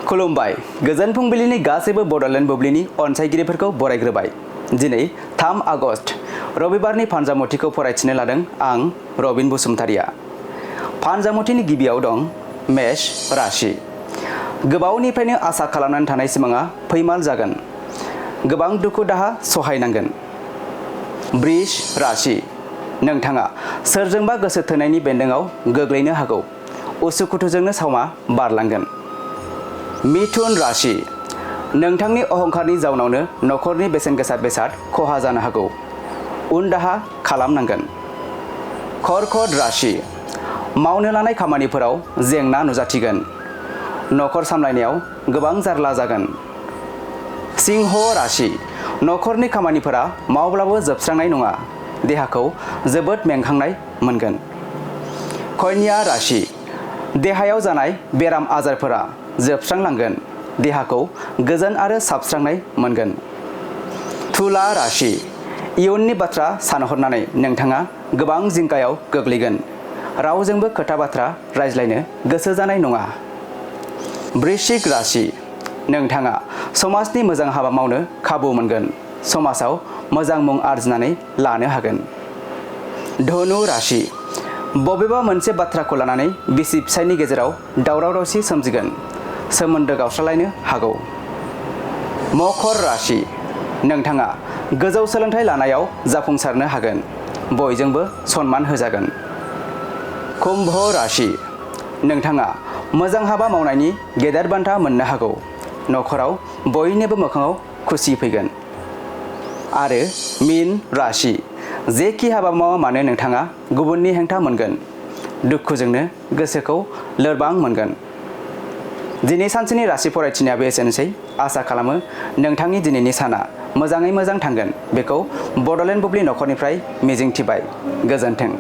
खुलुमबाय गोजोन फुंबिलिनि गासैबो बड'लेण्ड बुब्लिनि अनसायगिरिफोरखौ बरायग्रोबाय। दिनै 3 आगस्ट रबिबारनि फानजामुथिखौ फरायथिनो लादों आं रबिन बसुमतारिया। फानजामुथिनि गिबियाव दं मेष राशि। गोबावनिफ्रायनो आसा खालामनानै थानाय सिमाङा फैमाल जागोन। गोबां दुखु दाहा सहायनांगोन। बृष राशि। नोंथाङा सोरजोंबा गोसो थोनायनि बेन्दोंआव गोग्लैनो हागौ। उसुखुथुजोंनो सावमा बारलांगोन। मिथुन राशि। नोंथांनि अहंकारनि जाउनावनो नखरनि बेसेन गोसा बेसाद खहा जानो हागौ। उन दाहा खालामनांगोन। कर्कट राशि। मावनो लानाय खामानिफोराव जेंना नुजाथिगोन। नखर सामलायनायाव गोबां जारला जागोन। सिंह राशि। नखरनि खामानिफोरा मावब्लाबो जोबस्रांनाय नङा। देहाखौ जोबोद मेंखांनाय मोनगोन। कन्या राशि। देहायाव जानाय बेराम आजारफोरा जोबस्रांलांगोन। देहाखौ गोजोन आरो साबस्रांनाय मोनगोन। तुला राशि। इयुननि बाथ्रा सानहरनानै नोंथाङा गोबां जिंगायाव गोग्लैगोन। रावजोंबो खोथा बाथ्रा रायज्लायनो गोसो जानाय नङा। वृश्चिक राशि। नोंथाङा समाजनि मोजां हाबा मावनो खाबु मोनगोन। समाजाव मोजां मुं आरजिनानै लानो हागोन। धनु राशि। बबेबा मोनसे बाथ्राखौ लानानै बिसि फिसायनि गेजेराव दावराव दावसि सोमजिगोन। सोमोन्दो गावस्रालायनो हागौ। मकर राशि। नोंथाङा गोजौ सोलोंथाइ लानायाव जाफुंसारनो हागोन। बयजोंबो सनमान होजागोन। कुम्भ राशि। नोंथाङा मोजां हाबा मावनायनि गेदेर बान्था मोननो हागौ। नखराव बयनिबो मोखाङाव खुसि फैगोन। आरो मीन राशि। जेखि हाबा मावा मानो नोंथाङा गुबुननि हेंथा मोनगोन। दुखुजोंनो गोसोखौ लोरबां मोनगोन। दिनै सानसेनि राशि फरायथिनायाबो एसेनोसै। आसा खालामो नोंथांनि दिनैनि साना मोजाङै मोजां थांगोन। बेखौ बड'लेण्ड बुब्लि नखरनिफ्राय मिजिंथिबाय। गोजोन्थों।